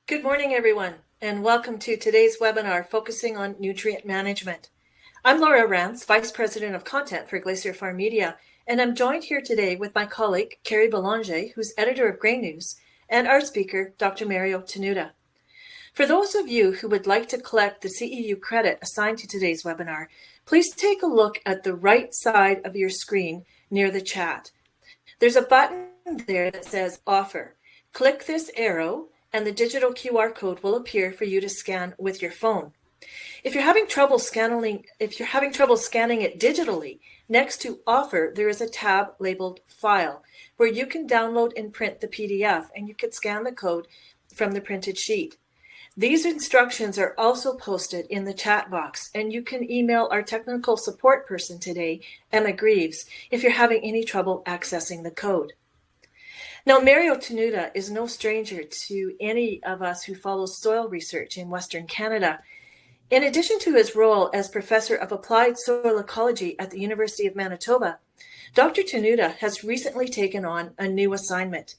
Good morning, everyone, and welcome to today's webinar focusing on nutrient management. I'm Laura Rance, Vice President of Content for Glacier FarmMedia, and I'm joined here today with my colleague, Kari Belanger, who's editor of Grainews, and our speaker, Dr. Mario Tenuta. For those of you who would like to collect the CEU credit assigned to today's webinar, please take a look at the right side of your screen near the chat. There's a button there that says Offer. Click this arrow and the digital QR code will appear for you to scan with your phone. If you're having trouble scanning it digitally, next to Offer, there is a tab labeled File, where you can download and print the PDF, and you can scan the code from the printed sheet. These instructions are also posted in the chat box, and you can email our technical support person today, Emma Greaves, if you're having any trouble accessing the code. Now, Mario Tenuta is no stranger to any of us who follow soil research in Western Canada. In addition to his role as Professor of Applied Soil Ecology at the University of Manitoba, Dr. Tenuta has recently taken on a new assignment.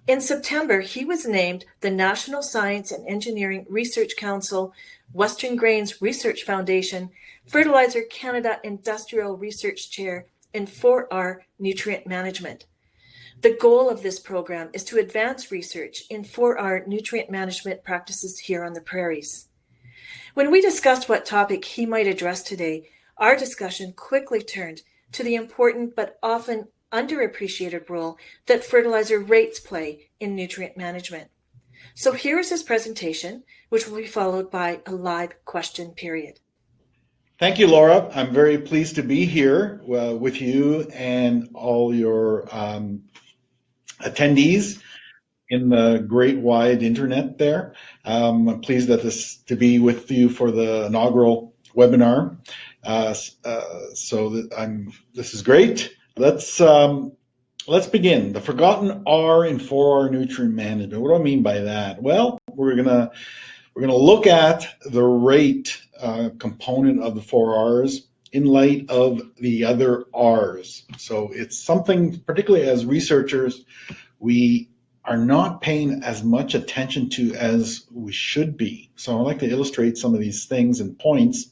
In September, he was named the National Science and Engineering Research Council, Western Grains Research Foundation, Fertilizer Canada Industrial Research Chair in 4R Nutrient Management. The goal of this program is to advance research in 4R nutrient management practices here on the prairies. When we discussed what topic he might address today, our discussion quickly turned to the important but often underappreciated role that fertilizer rates play in nutrient management. So here is his presentation, which will be followed by a live question period. Thank you, Laura. I'm very pleased to be here with you and all your attendees in the great wide internet there. I'm pleased to be with you for the inaugural webinar. This is great. Let's begin. The forgotten R in 4R nutrient management. What do I mean by that? Well, we're gonna look at the rate component of the 4Rs in light of the other Rs. So it's something, particularly as researchers, we are not paying as much attention to as we should be. So I'd like to illustrate some of these things and points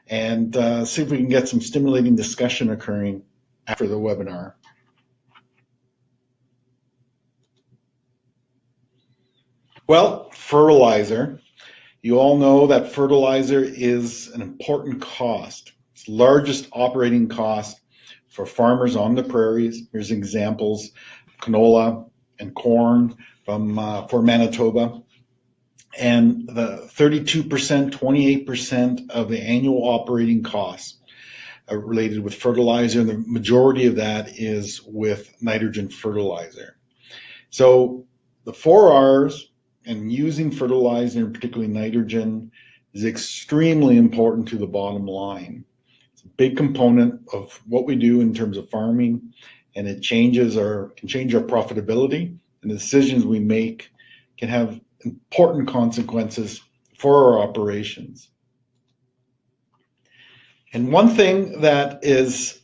and see if we can get some stimulating discussion occurring after the webinar. Well, fertilizer. You all know that fertilizer is an important cost. It's the largest operating cost for farmers on the prairies. Here's examples: canola and corn for Manitoba. And the 32%, 28% of the annual operating costs are related with fertilizer, and the majority of that is with nitrogen fertilizer. So the 4Rs and using fertilizer, and particularly nitrogen, is extremely important to the bottom line. It's a big component of what we do in terms of farming, and it can change our profitability, and the decisions we make can have important consequences for our operations. And one thing that is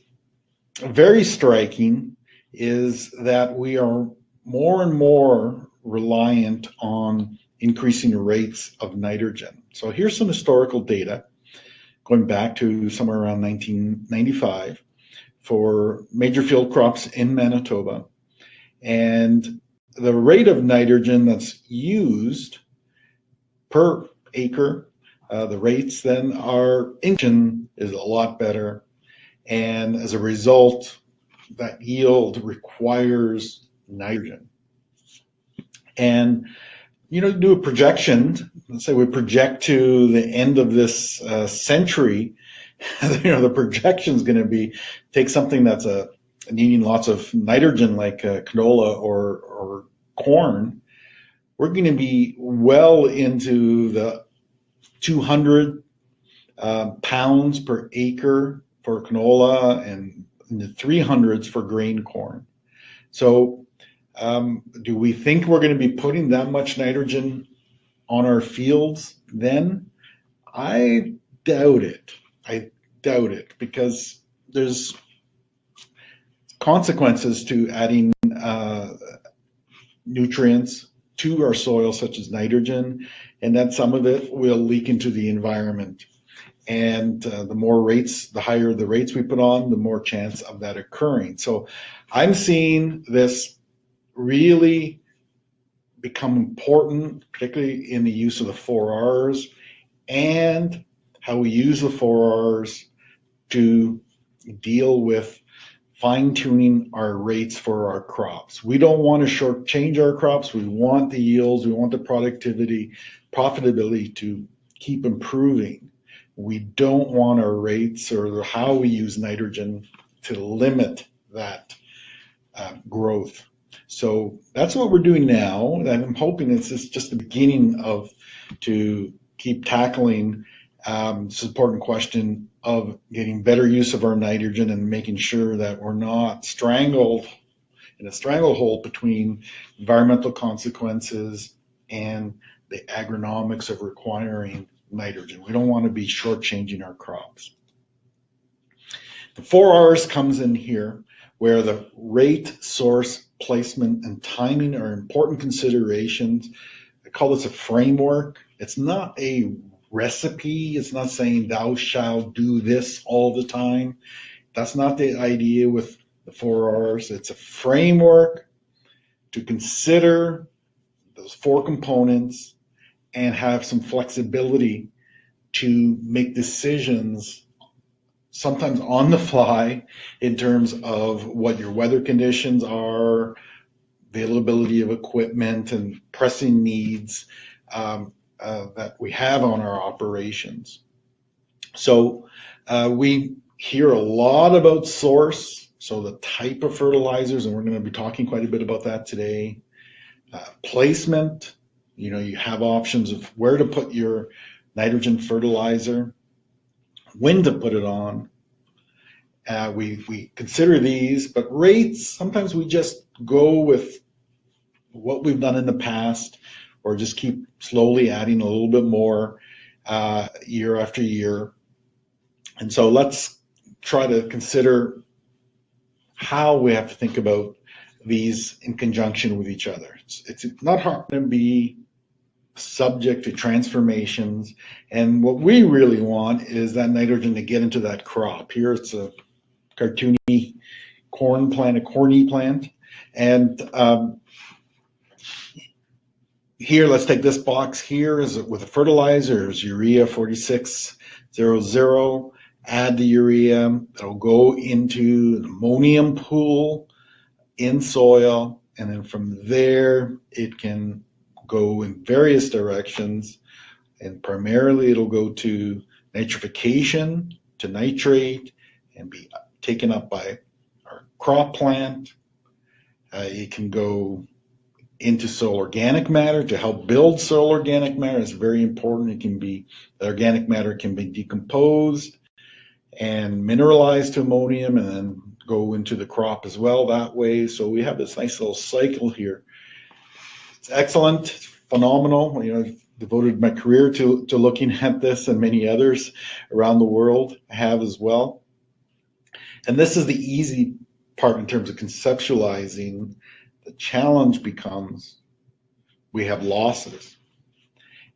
very striking is that we are more and more reliant on increasing rates of nitrogen. So here's some historical data going back to somewhere around 1995 for major field crops in Manitoba. And the rate of nitrogen that's used per acre, the rates then are is a lot better. And as a result, that yield requires nitrogen. And do a projection. Let's say we project to the end of this century. The projection is going to be take something that's needing lots of nitrogen, like canola or corn. We're going to be well into the 200 pounds per acre for canola and in the 300s for grain corn. So do we think we're going to be putting that much nitrogen on our fields then? I doubt it. Because there's consequences to adding nutrients to our soil, such as nitrogen, and that some of it will leak into the environment. And the higher the rates we put on, the more chance of that occurring. So I'm seeing this really become important, particularly in the use of the 4Rs and how we use the 4Rs to deal with fine-tuning our rates for our crops. We don't want to shortchange our crops. We want the yields, we want the profitability to keep improving. We don't want our rates or how we use nitrogen to limit that growth. So that's what we're doing now, and I'm hoping it's just the beginning to keep tackling this important question of getting better use of our nitrogen and making sure that we're not strangled in a stranglehold between environmental consequences and the agronomics of requiring nitrogen. We don't want to be shortchanging our crops. The 4Rs comes in here, where the rate, source, placement, and timing are important considerations. I call this a framework. It's not a recipe. It's not saying thou shalt do this all the time. That's not the idea with the 4Rs. It's a framework to consider those 4 components and have some flexibility to make decisions sometimes on the fly in terms of what your weather conditions are, availability of equipment, and pressing needs that we have on our operations. So we hear a lot about source, so the type of fertilizers, and we're going to be talking quite a bit about that today. Placement, you have options of where to put your nitrogen fertilizer, when to put it on. We consider these, but rates, sometimes we just go with what we've done in the past, or just keep slowly adding a little bit more year after year. And so let's try to consider how we have to think about these in conjunction with each other. It's not hard to be subject to transformations, and what we really want is that nitrogen to get into that crop. Here it's a cartoony corn plant, a corny plant, and here, let's take this box here with the fertilizers, urea 4600, add the urea, it'll go into an ammonium pool in soil, and then from there it can go in various directions, and primarily it'll go to nitrification, to nitrate, and be taken up by our crop plant. It can go into soil organic matter to help build soil organic matter. It's very important. The organic matter can be decomposed and mineralized to ammonium and then go into the crop as well that way. So we have this nice little cycle here. It's excellent, it's phenomenal. I've devoted my career to looking at this, and many others around the world have as well. And this is the easy part in terms of conceptualizing. The challenge becomes we have losses.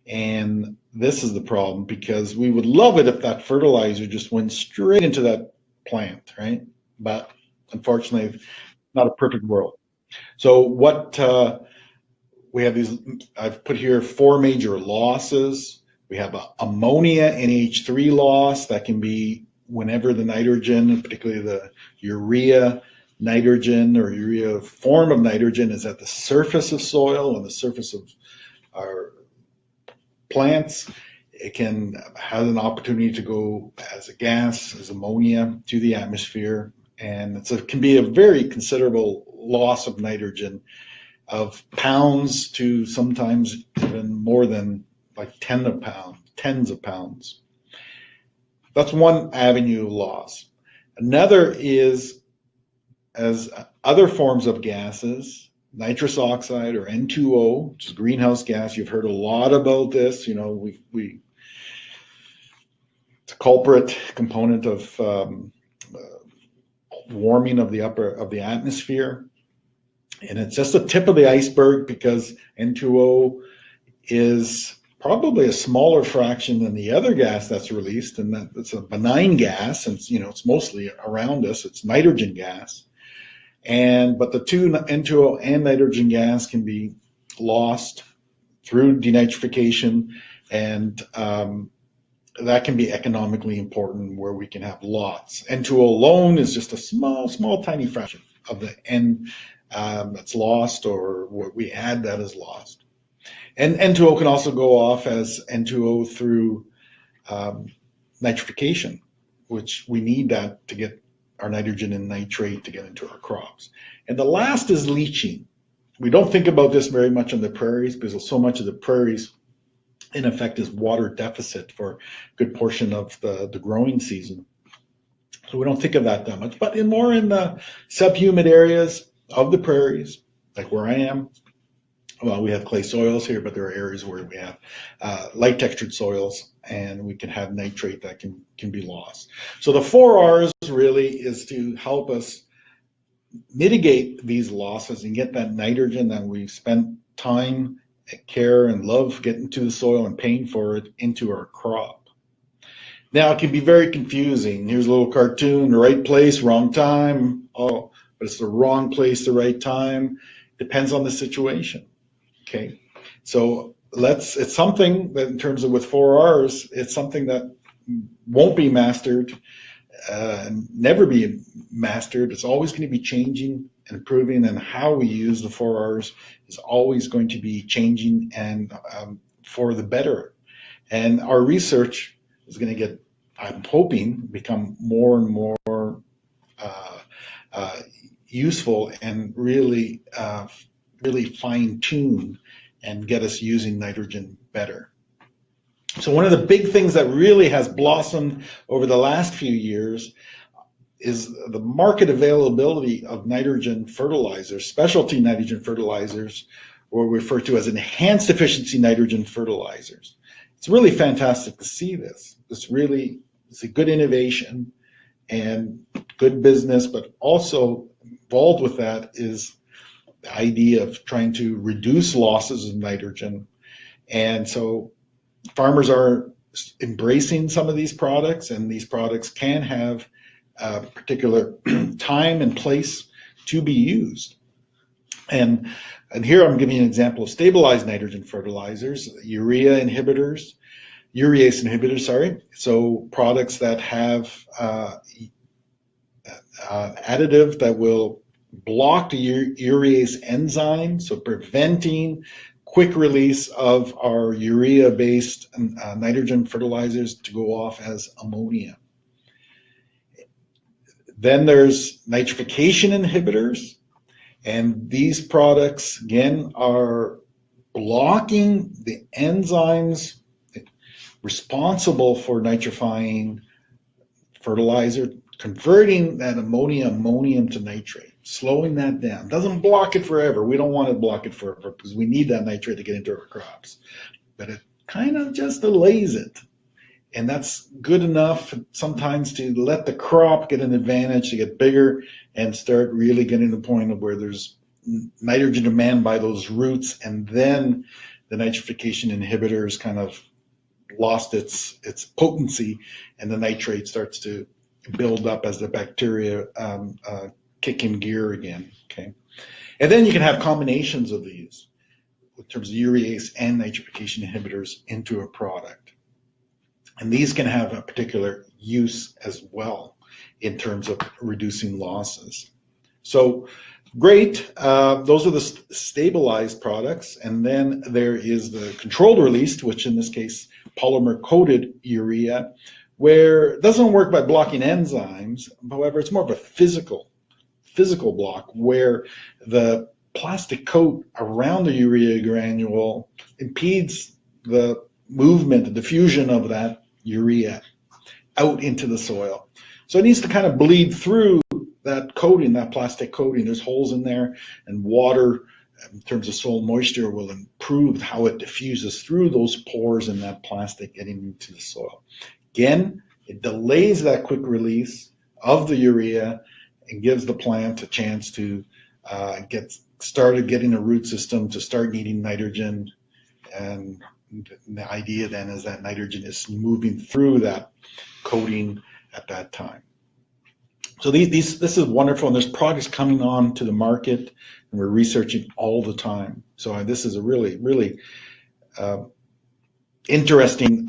And this is the problem, because we would love it if that fertilizer just went straight into that plant, right? But unfortunately, not a perfect world. So what we have these, I've put here 4 major losses. We have ammonia NH3 loss that can be whenever the nitrogen, particularly the urea nitrogen or urea form of nitrogen, is at the surface of soil and the surface of our plants. It can have an opportunity to go as a gas, as ammonia, to the atmosphere, and it can be a very considerable loss of nitrogen, of pounds to sometimes even more than like tens of pounds. That's one avenue of loss. Another is as other forms of gases, nitrous oxide or N2O, which is greenhouse gas. You've heard a lot about this. It's a culprit component of warming of the atmosphere. And it's just the tip of the iceberg because N2O is probably a smaller fraction than the other gas that's released, and that it's a benign gas, and it's mostly around us. It's nitrogen gas, but the two N2O and nitrogen gas can be lost through denitrification, and that can be economically important where we can have lots. N2O alone is just a small, tiny fraction of the N that's lost, or what we add that is lost. And N2O can also go off as N2O through nitrification, which we need that to get our nitrogen and nitrate to get into our crops. And the last is leaching. We don't think about this very much on the prairies because so much of the prairies, in effect, is water deficit for a good portion of the growing season. So we don't think of that much. But more in the subhumid areas of the prairies, like where I am, well, we have clay soils here, but there are areas where we have light textured soils, and we can have nitrate that can be lost. So the 4 Rs really is to help us mitigate these losses and get that nitrogen that we've spent time, care, and love getting to the soil and paying for it into our crop. Now, it can be very confusing. Here's a little cartoon: the right place, wrong time. Oh, but it's the wrong place, the right time. Depends on the situation. Okay, so it's something that in terms of with 4 Rs, it's something that won't be mastered, never be mastered. It's always going to be changing and improving, and how we use the 4 Rs is always going to be changing and for the better. And our research is going to get, I'm hoping, become more and more useful and really fine-tune and get us using nitrogen better. So one of the big things that really has blossomed over the last few years is the market availability of nitrogen fertilizers, specialty nitrogen fertilizers, or referred to as enhanced efficiency nitrogen fertilizers. It's really fantastic to see this. This really is a good innovation and good business, but also involved with that is the idea of trying to reduce losses of nitrogen. And so farmers are embracing some of these products, and these products can have a particular time and place to be used. And here I'm giving you an example of stabilized nitrogen fertilizers, urease inhibitors, So products that have additive that will block the urease enzyme, so preventing quick release of our urea-based nitrogen fertilizers to go off as ammonia. Then there's nitrification inhibitors, and these products, again, are blocking the enzymes responsible for nitrifying fertilizer, converting that ammonium to nitrate, slowing that down. Doesn't block it forever. We don't want to block it forever because we need that nitrate to get into our crops. But it kind of just delays it. And that's good enough sometimes to let the crop get an advantage, to get bigger and start really getting to the point of where there's nitrogen demand by those roots, and then the nitrification inhibitors kind of lost its potency, and the nitrate starts to build up as the bacteria kick in gear again. Okay, and then you can have combinations of these in terms of urease and nitrification inhibitors into a product, and these can have a particular use as well in terms of reducing losses. So great, those are the stabilized products, and then there is the controlled release, which in this case polymer coated urea, where it doesn't work by blocking enzymes. However, it's more of a physical block where the plastic coat around the urea granule impedes the movement, the diffusion of that urea out into the soil. So it needs to kind of bleed through that coating, that plastic coating. There's holes in there, and water in terms of soil moisture will improve how it diffuses through those pores in that plastic getting into the soil. Again, it delays that quick release of the urea and gives the plant a chance to get started getting a root system to start needing nitrogen, and the idea then is that nitrogen is moving through that coating at that time. So this is wonderful, and there's products coming on to the market, and we're researching all the time. So this is a really interesting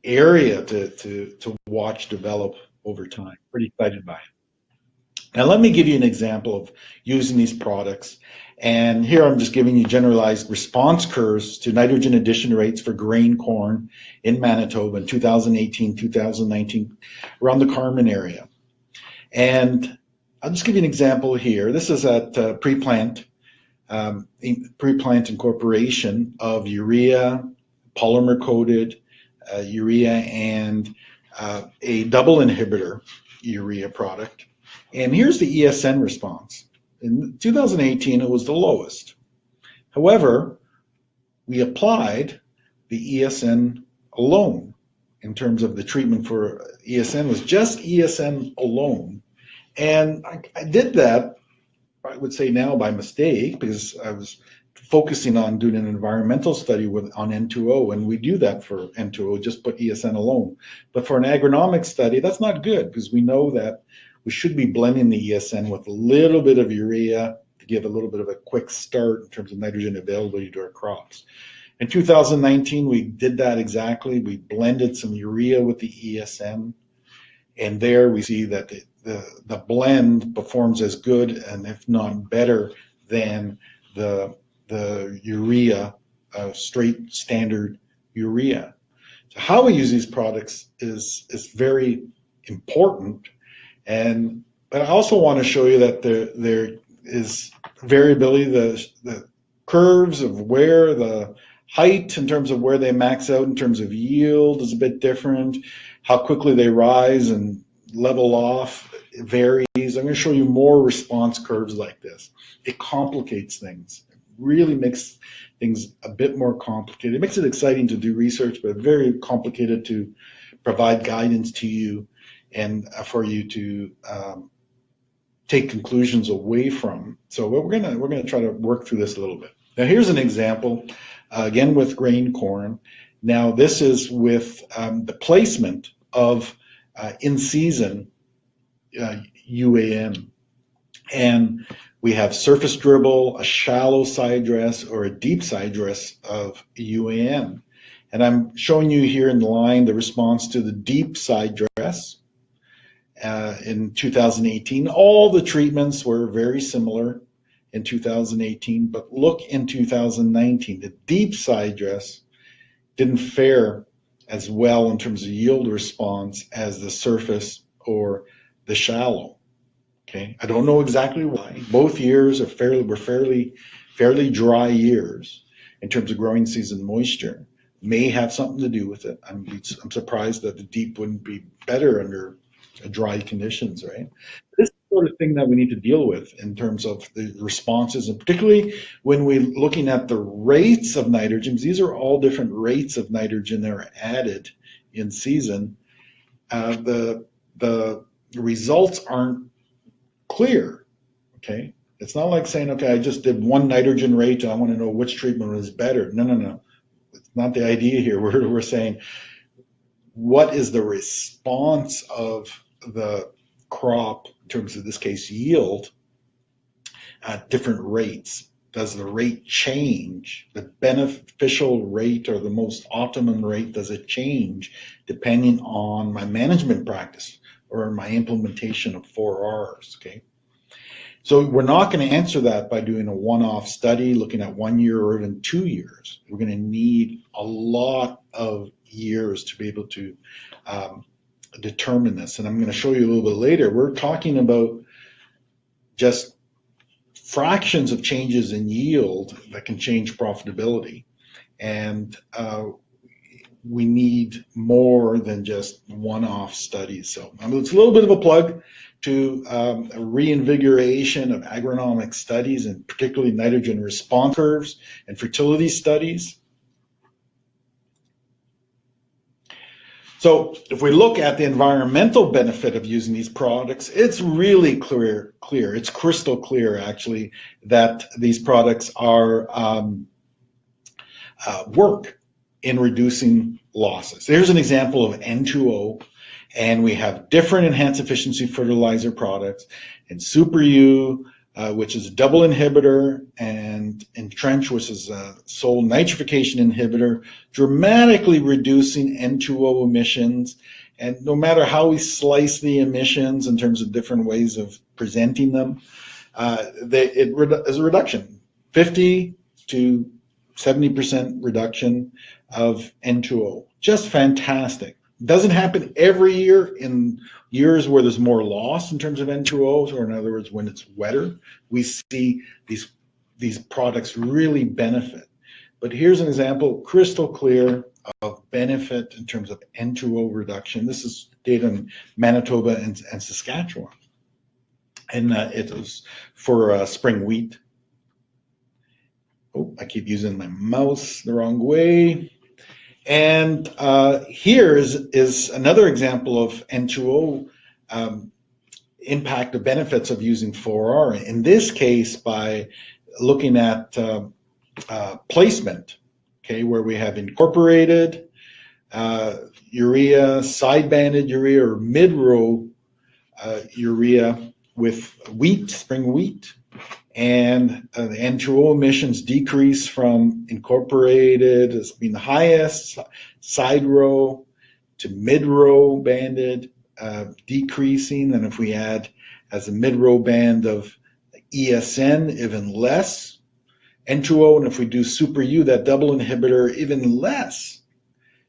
area to watch develop over time. Pretty excited by it. Now let me give you an example of using these products. And here I'm just giving you generalized response curves to nitrogen addition rates for grain corn in Manitoba in 2018, 2019, around the Carmen area. And I'll just give you an example here. This is at pre-plant incorporation of urea, polymer-coated urea, and a double inhibitor urea product. And here's the ESN response. In 2018, it was the lowest. However, we applied the ESN alone. In terms of the treatment for ESN, was just ESN alone. And I did that, I would say now by mistake, because I was focusing on doing an environmental study on N2O, and we do that for N2O, just put ESN alone. But for an agronomic study, that's not good, because we know that we should be blending the ESN with a little bit of urea to give a little bit of a quick start in terms of nitrogen availability to our crops. In 2019, we did that exactly. We blended some urea with the ESN, and there we see that the blend performs as good, and if not better, than the urea, straight standard urea. So how we use these products is very important, but I also want to show you that there is variability. The curves of where the height in terms of where they max out in terms of yield is a bit different. How quickly they rise and level off varies. I'm going to show you more response curves like this. It complicates things. It really makes things a bit more complicated. It makes it exciting to do research, but very complicated to provide guidance to you and for you to take conclusions away from. So we're gonna try to work through this a little bit. Now here's an example, again with grain corn. Now this is with the placement of in-season UAN. And we have surface dribble, a shallow side dress, or a deep side dress of UAN. And I'm showing you here in the line the response to the deep side dress in 2018. All the treatments were very similar in 2018, but look in 2019. The deep side dress didn't fare as well in terms of yield response as the surface or the shallow. Okay, I don't know exactly why. Both years were fairly dry years in terms of growing season moisture. May have something to do with it. I'm surprised that the deep wouldn't be better under dry conditions, right? This is the sort of thing that we need to deal with in terms of the responses, and particularly when we're looking at the rates of nitrogen. These are all different rates of nitrogen that are added in season. The results aren't clear, okay? It's not like saying, okay, I just did one nitrogen rate and I want to know which treatment was better. No. It's not the idea here. We're saying, what is the response of the crop, in terms of this case yield, at different rates? Does the rate change? The beneficial rate or the most optimum rate, does it change depending on my management practice or my implementation of 4Rs, okay? So we're not going to answer that by doing a one-off study looking at 1 year or even 2 years. We're going to need a lot of years to be able to determine this. And I'm going to show you a little bit later. We're talking about just fractions of changes in yield that can change profitability. And we need more than just one-off studies. So it's a little bit of a plug to a reinvigoration of agronomic studies, and particularly nitrogen response curves and fertility studies. So if we look at the environmental benefit of using these products, it's really clear. It's crystal clear, actually, that these products are work in reducing losses. Here's an example of N2O, and we have different enhanced efficiency fertilizer products, and Super U, which is a double inhibitor, and Entrench, which is a sole nitrification inhibitor, dramatically reducing N2O emissions. And no matter how we slice the emissions in terms of different ways of presenting them, it is a reduction, 50 to 70% reduction of N2O. Just fantastic. Doesn't happen every year in years where there's more loss in terms of N2O, or in other words, when it's wetter, we see these products really benefit. But here's an example, crystal clear, of benefit in terms of N2O reduction. This is data in Manitoba and Saskatchewan. And it was for spring wheat. Oh, I keep using my mouse the wrong way. And here is another example of N2O impact, the benefits of using 4R. In this case, by looking at placement, okay, where we have incorporated urea, side-banded urea, or mid-row urea with wheat, spring wheat, and the N2O emissions decrease from incorporated as being the highest, side row to mid-row banded, decreasing. And if we add as a mid-row band of ESN, even less N2O. And if we do Super U, that double inhibitor, even less.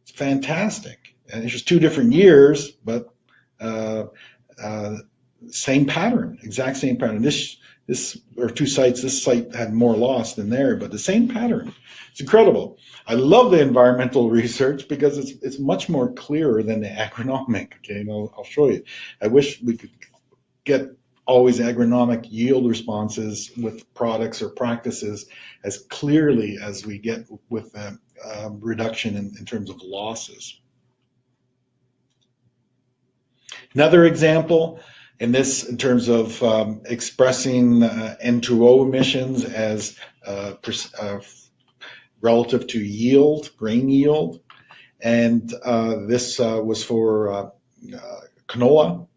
It's fantastic. And it's just 2 different years, but same pattern, exact same pattern. This or 2 sites, this site had more loss than there, but the same pattern. It's incredible. I love the environmental research because it's much more clearer than the agronomic. Okay, and I'll show you. I wish we could get always agronomic yield responses with products or practices as clearly as we get with the reduction in terms of losses. Another example, in terms of expressing N2O emissions as relative to yield, grain yield, and this was for canola,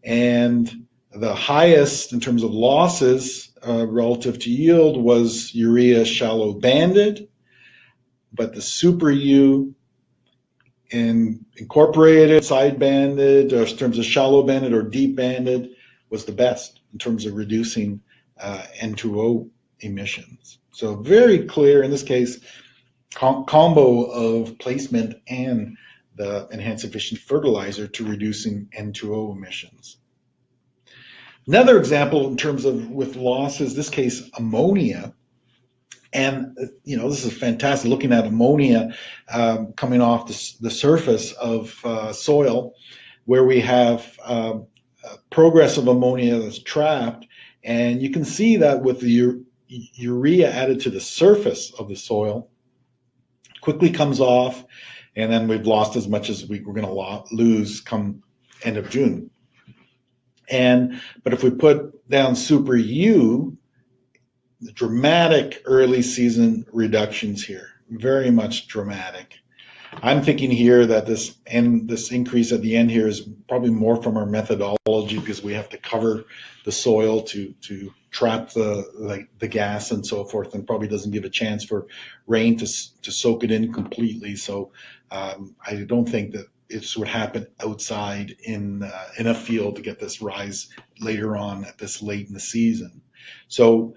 and the highest in terms of losses relative to yield was urea shallow banded, but the Super U in incorporated, side banded, or in terms of shallow banded or deep banded, was the best in terms of reducing N2O emissions. So very clear in this case, combo of placement and the enhanced efficient fertilizer to reducing N2O emissions. Another example in terms of with losses, this case ammonia. And, this is fantastic, looking at ammonia coming off the surface of soil, where we have progress of ammonia that's trapped. And you can see that with the urea added to the surface of the soil, quickly comes off, and then we've lost as much as we're going to lose come end of June. But if we put down Super U, the dramatic early season reductions here, very much dramatic. I'm thinking here that this increase at the end here is probably more from our methodology, because we have to cover the soil to trap the gas and so forth, and probably doesn't give a chance for rain to soak it in completely. So I don't think that it would happen outside in a field to get this rise later on at this late in the season. So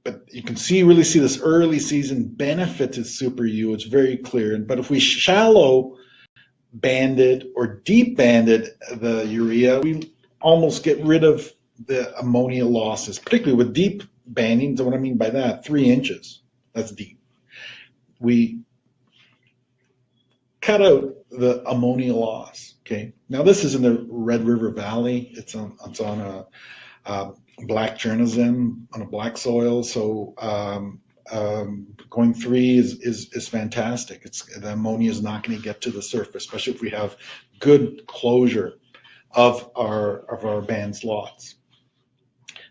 but you can really see this early season benefit to Super U. It's very clear. But if we shallow banded or deep banded the urea, we almost get rid of the ammonia losses, particularly with deep banding. So what I mean by that, 3 inches, that's deep. We cut out the ammonia loss. Okay. Now this is in the Red River Valley. It's on a black chernozem on a black soil. So Going 3 is fantastic. The ammonia is not going to get to the surface, especially if we have good closure of our band slots.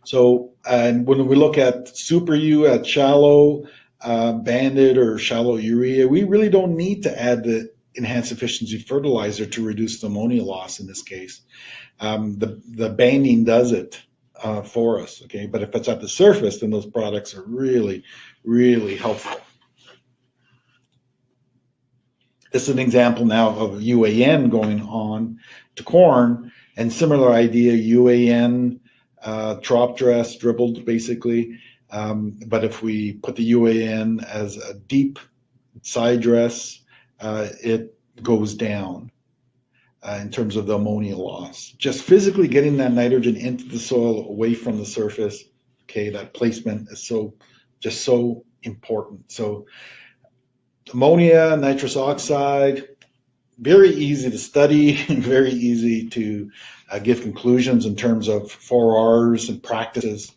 So, and when we look at super U at shallow banded or shallow urea, we really don't need to add the enhanced efficiency fertilizer to reduce the ammonia loss in this case. The banding does it for us, okay? But if it's at the surface, then those products are really, really helpful. This is an example now of UAN going on to corn, and similar idea, UAN trop dress, dribbled basically, but if we put the UAN as a deep side dress, it goes down in terms of the ammonia loss. Just physically getting that nitrogen into the soil away from the surface, okay, that placement is just so important. So ammonia, nitrous oxide, very easy to study, very easy to give conclusions in terms of 4Rs and practices.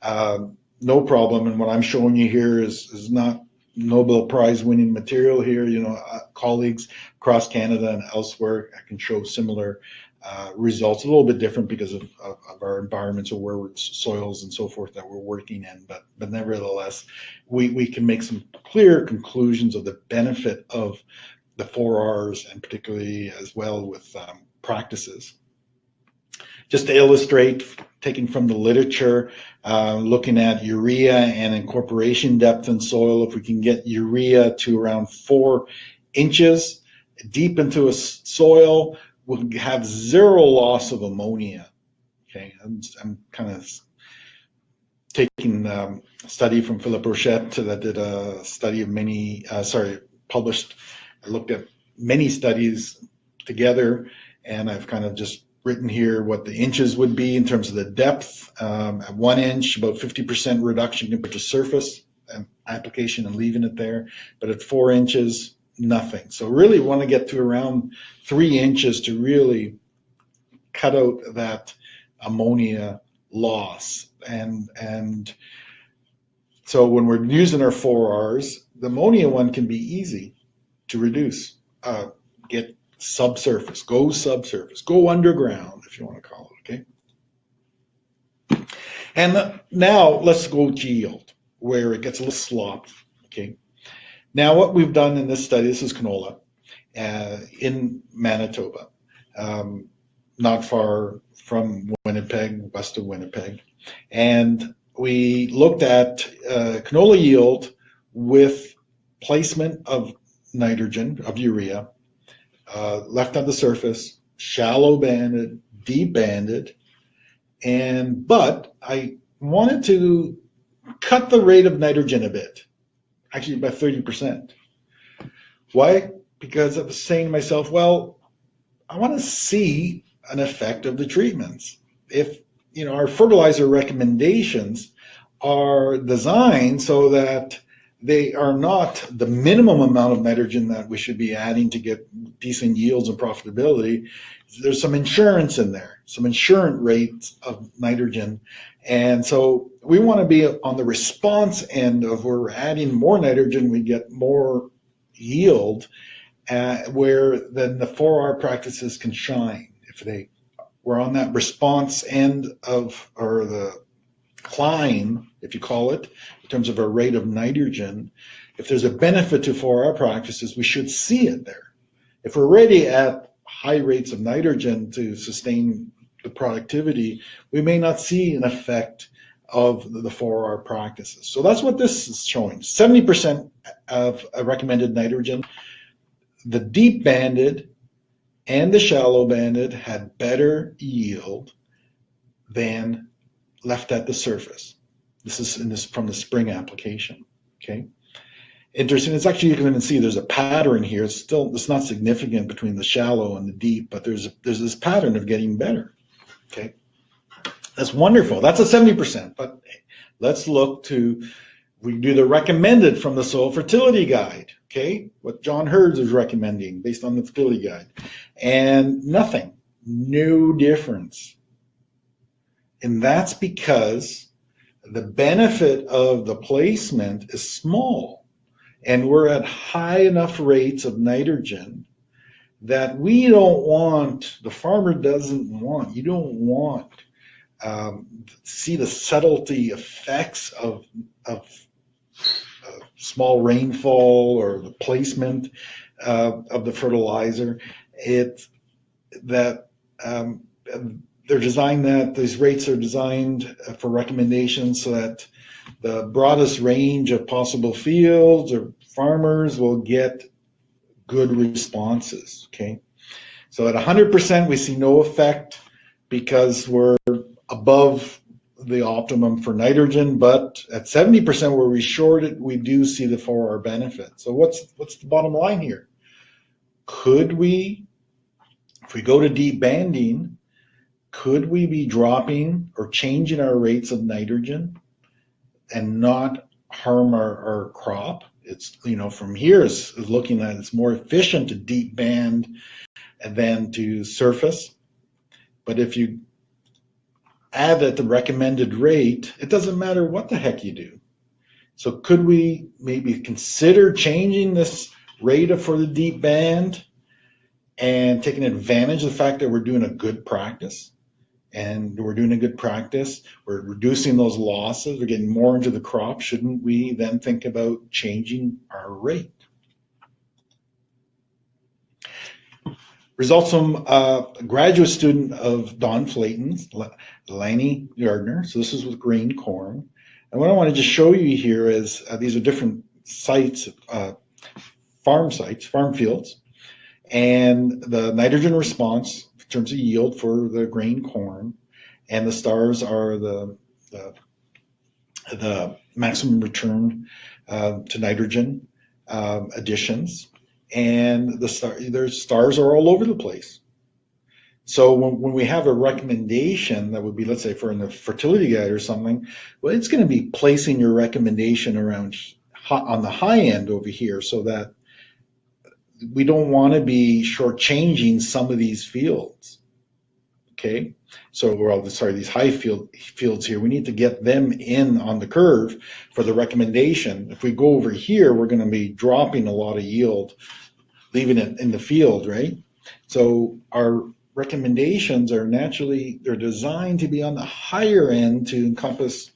No problem. And what I'm showing you here is not Nobel Prize winning material here. You know, colleagues across Canada and elsewhere can show similar results, a little bit different because of our environments or where soils and so forth that we're working in, but nevertheless, we can make some clear conclusions of the benefit of the 4Rs, and particularly as well with practices. Just to illustrate, taking from the literature, looking at urea and incorporation depth in soil, if we can get urea to around 4 inches deep into a soil, we'll have 0 loss of ammonia. Okay, I'm kind of taking a study from Philip Rochette that did a study of I looked at many studies together, and I've kind of just written here what the inches would be in terms of the depth. At 1 inch, about 50% reduction compared to surface application and leaving it there, but at 4 inches, nothing. So really want to get to around 3 inches to really cut out that ammonia loss. And so when we're using our 4Rs, the ammonia one can be easy to reduce. Get subsurface, go underground, if you want to call it, okay? And now let's go to yield, where it gets a little sloppy, okay? Now what we've done in this study, this is canola in Manitoba, not far from Winnipeg, west of Winnipeg, and we looked at canola yield with placement of nitrogen, of urea, left on the surface, shallow banded, deep banded, but I wanted to cut the rate of nitrogen a bit, actually by 30%. Why? Because I was saying to myself, well, I want to see an effect of the treatments. If, you know, our fertilizer recommendations are designed so that they are not the minimum amount of nitrogen that we should be adding to get decent yields and profitability. There's some insurance in there, some insurance rates of nitrogen. And so we want to be on the response end of where we're adding more nitrogen, we get more yield, where then the 4R practices can shine. If we're on that response end of, or the climb, if you call it, in terms of our rate of nitrogen, if there's a benefit to 4R practices, we should see it there. If we're already at high rates of nitrogen to sustain the productivity, we may not see an effect of the 4R practices. So that's what this is showing. 70% of recommended nitrogen. The deep banded and the shallow banded had better yield than left at the surface. This is from the spring application. Okay, interesting. It's actually, you can even see there's a pattern here. It's not significant between the shallow and the deep, but there's this pattern of getting better. Okay, that's wonderful. That's a 70%. But let's look to, we do the recommended from the soil fertility guide. Okay, what John Hurds is recommending based on the fertility guide, and nothing, no difference. And that's because the benefit of the placement is small, and we're at high enough rates of nitrogen that we don't want, the farmer doesn't want, you don't want see the subtlety effects of small rainfall or the placement of the fertilizer. It's that they're designed, that these rates are designed for recommendations so that the broadest range of possible fields or farmers will get good responses. Okay, so at 100% we see no effect because we're above the optimum for nitrogen, but at 70% where we short it, we do see the 4R benefit. So what's the bottom line here? Could we, if we go to deep banding, could we be dropping or changing our rates of nitrogen and not harm our crop? It's, from here is looking at it's more efficient to deep band than to surface. But if you add at the recommended rate, it doesn't matter what the heck you do. So could we maybe consider changing this rate for the deep band and taking advantage of the fact that we're doing a good practice? And we're doing a good practice, we're reducing those losses, we're getting more into the crop. Shouldn't we then think about changing our rate? Results from a graduate student of Don Flayton's, Lanny Gardner. So this is with green corn. And what I want to just show you here is these are different sites, farm fields, and the nitrogen response in terms of yield for the grain corn, and the stars are the maximum return to nitrogen additions. And their stars are all over the place. So when we have a recommendation that would be, let's say, for in the fertility guide or something, well, it's going to be placing your recommendation around on the high end over here, so that we don't want to be shortchanging some of these fields. Okay, so these high fields here, we need to get them in on the curve for the recommendation. If we go over here, we're going to be dropping a lot of yield, leaving it in the field, right? So our recommendations are they're designed to be on the higher end to encompass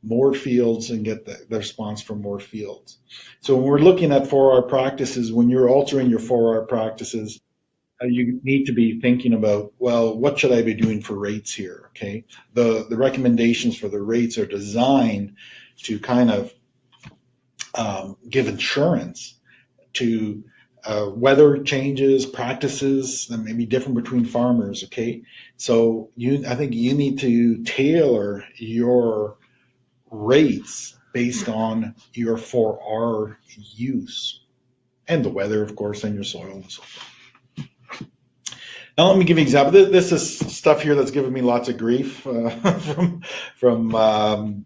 more fields and get the response from more fields. So when we're looking at 4R practices, when you're altering your 4R practices, you need to be thinking about, well, what should I be doing for rates here? Okay, the recommendations for the rates are designed to kind of give insurance to weather changes, practices that may be different between farmers. Okay, so I think you need to tailor your rates based on your 4R use and the weather, of course, and your soil and so forth. Now let me give you an example. This is stuff here that's given me lots of grief from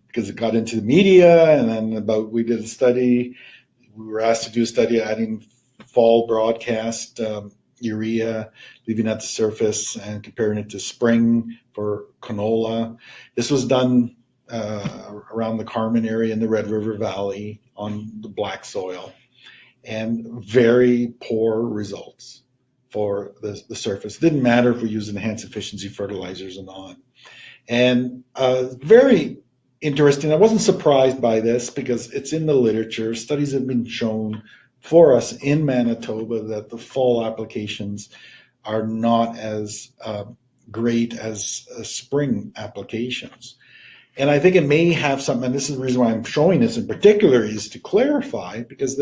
because it got into the media, and then we did a study. We were asked to do a study adding fall broadcast urea, leaving at the surface and comparing it to spring for canola. This was done around the Carmen area in the Red River Valley on the black soil, and very poor results for the surface. It didn't matter if we used enhanced efficiency fertilizers or not. And very interesting. I wasn't surprised by this because it's in the literature. Studies have been shown for us in Manitoba that the fall applications are not as great as spring applications. And I think it may have something, and this is the reason why I'm showing this in particular, is to clarify, because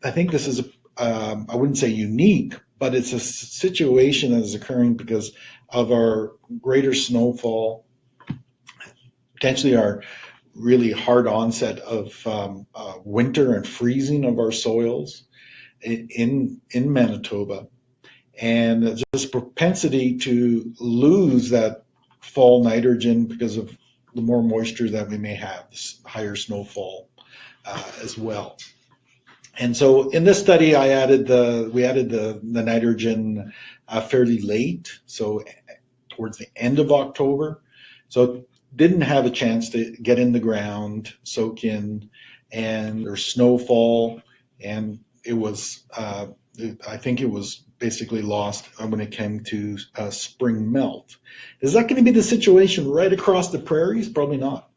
I think this is I wouldn't say unique, but it's a situation that is occurring because of our greater snowfall, potentially our really hard onset of winter and freezing of our soils in Manitoba, and just propensity to lose that fall nitrogen because of the more moisture that we may have, this higher snowfall as well. And so in this study, we added the nitrogen fairly late, so towards the end of October. So didn't have a chance to get in the ground, soak in, and there's snowfall, and it was, I think it was basically lost when it came to spring melt. Is that going to be the situation right across the prairies? Probably not,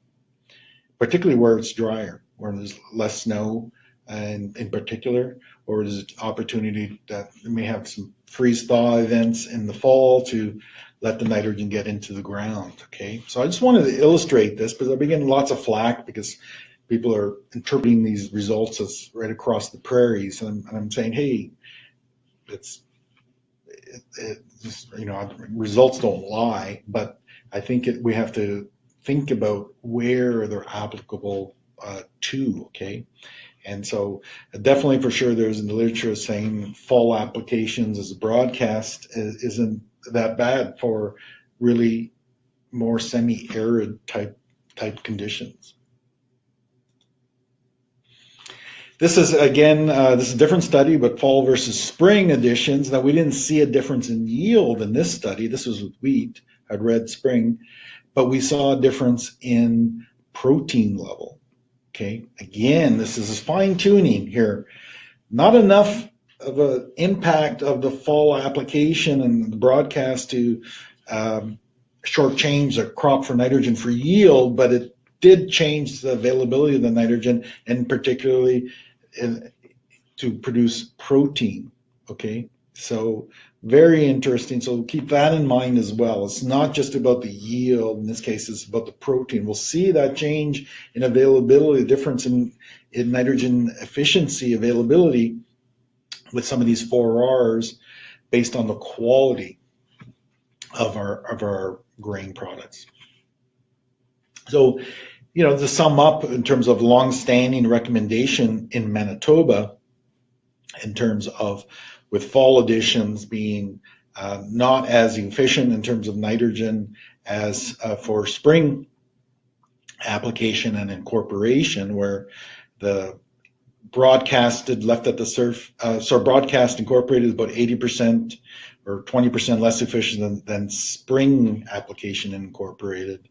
particularly where it's drier, where there's less snow, and in particular, or there's an opportunity that we may have some freeze-thaw events in the fall to let the nitrogen get into the ground, okay? So I just wanted to illustrate this because I've been getting lots of flack because people are interpreting these results as right across the prairies, and I'm saying, hey, results don't lie, but I think we have to think about where they're applicable to, okay? And so definitely for sure there's in the literature saying fall applications as a broadcast isn't that bad for really more semi-arid type conditions. This is, again, this is a different study, but fall versus spring additions. Now, we didn't see a difference in yield in this study. This was with wheat. I'd read spring, but we saw a difference in protein level. Okay, again, this is fine tuning here. Not enough of an impact of the fall application and the broadcast to shortchange a crop for nitrogen for yield, but it did change the availability of the nitrogen, and particularly to produce protein. Okay, so very interesting. So keep that in mind as well. It's not just about the yield. In this case, it's about the protein. We'll see that change in availability, difference in nitrogen efficiency availability with some of these 4Rs based on the quality of our grain products. So, to sum up in terms of long-standing recommendation in Manitoba, in terms of with fall additions being not as efficient in terms of nitrogen as for spring application and incorporation, where the broadcasted left at the surf, broadcast incorporated is about 80% or 20% less efficient than spring application incorporated.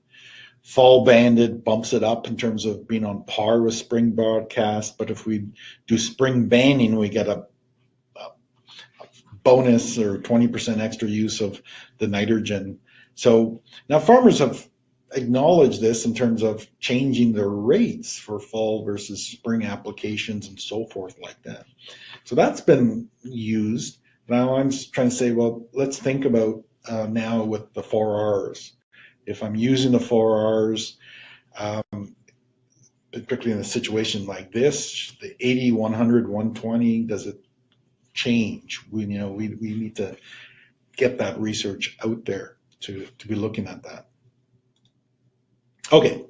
Fall banded bumps it up in terms of being on par with spring broadcast, but if we do spring banding, we get a bonus or 20% extra use of the nitrogen. So now farmers have acknowledged this in terms of changing their rates for fall versus spring applications and so forth like that. So that's been used. Now I'm trying to say, well, let's think about now with the 4Rs. If I'm using the 4Rs, particularly in a situation like this, the 80, 100, 120, does it change? We need to get that research out there to be looking at that. Okay,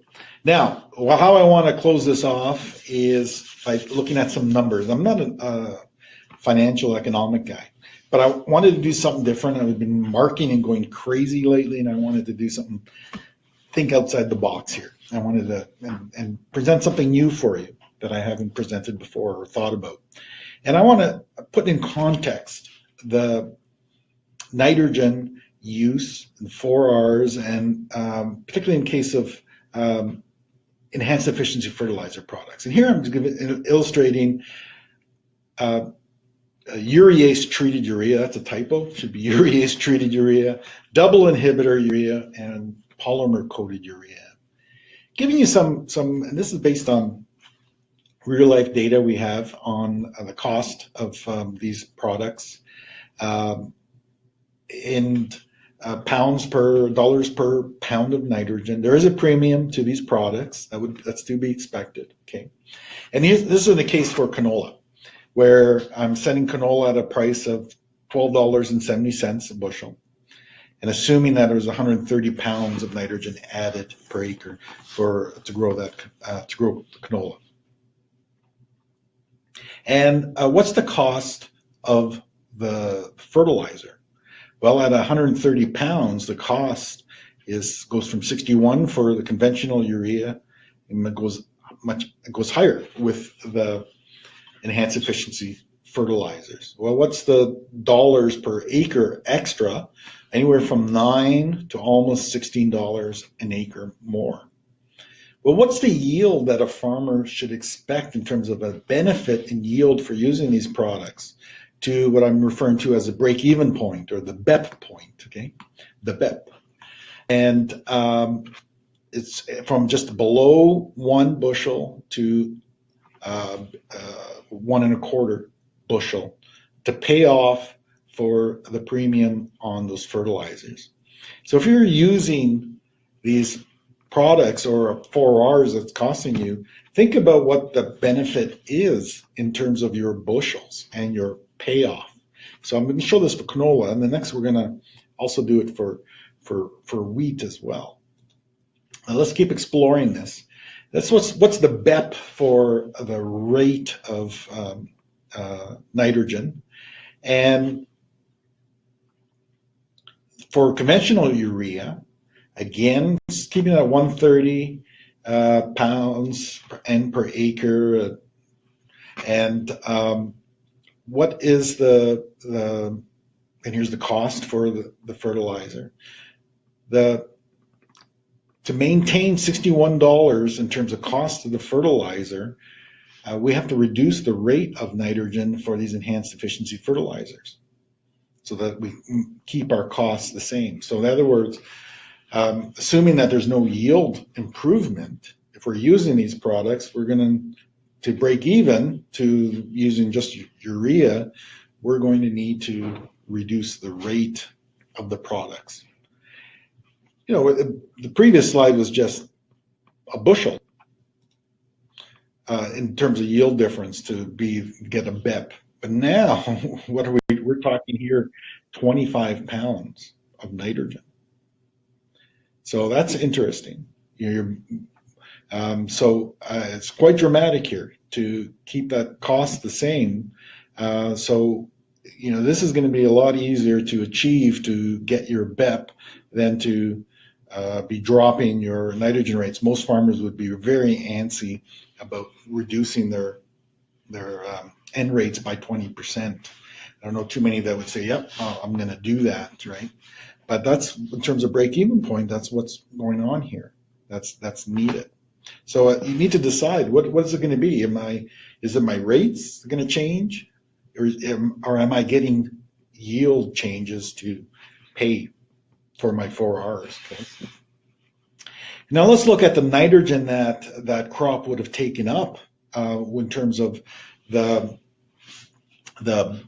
now how I want to close this off is by looking at some numbers. I'm not a financial economic guy, but I wanted to do something different. I've been marking and going crazy lately, and I wanted to do something, think outside the box here. I wanted to and present something new for you that I haven't presented before or thought about. And I want to put in context the nitrogen use, the 4Rs, and particularly in case of enhanced efficiency fertilizer products. And here I'm illustrating urease treated urea. That's a typo. It should be urease treated urea, double inhibitor urea, and polymer coated urea. Giving you some, and this is based on real life data we have on the cost of these products in dollars per pound of nitrogen. There is a premium to these products. That's to be expected. Okay, and this is the case for canola, where I'm setting canola at a price of $12.70 a bushel, and assuming that there's 130 pounds of nitrogen added per acre to grow canola. And what's the cost of the fertilizer? Well, at 130 pounds, the cost goes from 61 for the conventional urea, and it goes higher with the enhanced efficiency fertilizers. Well, what's the dollars per acre extra? anywhere from $9 to almost $16 an acre more. Well, what's the yield that a farmer should expect in terms of a benefit in yield for using these products to what I'm referring to as a break-even point, or the BEP point, okay? The BEP. And it's from just below 1 bushel to 1.25 bushel to pay off for the premium on those fertilizers. So if you're using these products or 4Rs that's costing you, think about what the benefit is in terms of your bushels and your payoff. So I'm going to show this for canola, and the next we're going to also do it for wheat as well. Now let's keep exploring this. That's what's the BEP for the rate of nitrogen, and for conventional urea, again, keeping it at 130 pounds per N per acre. And what is and here's the cost for the fertilizer. To maintain $61 in terms of cost of the fertilizer, we have to reduce the rate of nitrogen for these enhanced efficiency fertilizers so that we keep our costs the same. So in other words, assuming that there's no yield improvement, if we're using these products, we're going to break even to using just urea, we're going to need to reduce the rate of the products. You know, the previous slide was just a bushel in terms of yield difference to get a BEP. But now, what are we're talking here, 25 pounds of nitrogen. So that's interesting. It's quite dramatic here to keep that cost the same. So, you know, this is going to be a lot easier to achieve to get your BEP than to be dropping your nitrogen rates. Most farmers would be very antsy about reducing their N rates by 20%. I don't know too many that would say, yep, I'm going to do that, right? But that's, in terms of break-even point, that's what's going on here. That's needed. So you need to decide, what is it going to be? Is it my rates going to change? Or am I getting yield changes to pay for my 4Rs? Okay. Now let's look at the nitrogen that crop would have taken up in terms of the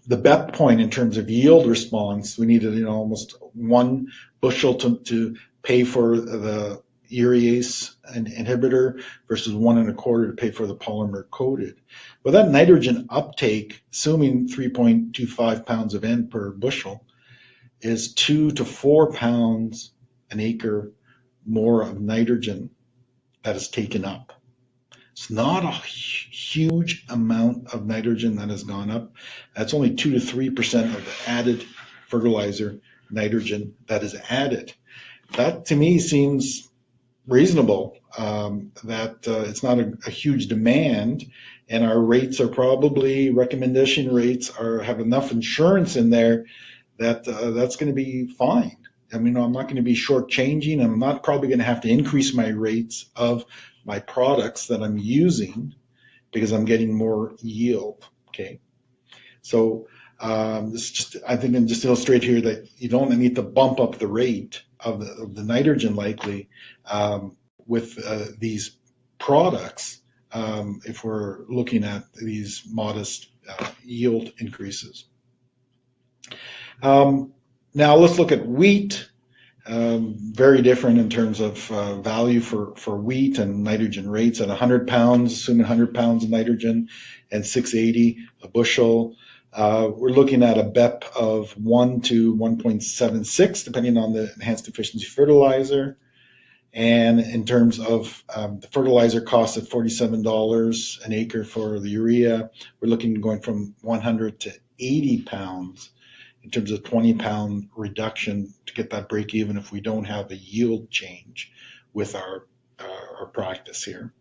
BEP point in terms of yield response. We needed, almost 1 bushel to pay for the urease inhibitor versus 1.25 to pay for the polymer coated. Well, that nitrogen uptake, assuming 3.25 pounds of N per bushel, is 2 to 4 pounds an acre more of nitrogen that is taken up. It's not a huge amount of nitrogen that has gone up. That's only 2 to 3% of the added fertilizer nitrogen that is added. That to me seems reasonable, that it's not a huge demand, and our rates are probably, recommendation rates have enough insurance in there that that's going to be fine. I mean, I'm not going to be shortchanging. I'm not probably going to have to increase my rates of my products that I'm using because I'm getting more yield. Okay, so this just, I think, I'm just illustrate here that you don't need to bump up the rate of the nitrogen likely with these products if we're looking at these modest yield increases. Now let's look at wheat. Very different in terms of value for wheat and nitrogen rates at 100 pounds, assuming 100 pounds of nitrogen and 680 a bushel. We're looking at a BEP of 1 to 1.76, depending on the enhanced efficiency fertilizer. And in terms of the fertilizer cost at $47 an acre for the urea, we're looking going from 100 to 80 pounds in terms of 20-pound reduction to get that break even if we don't have a yield change with our practice here.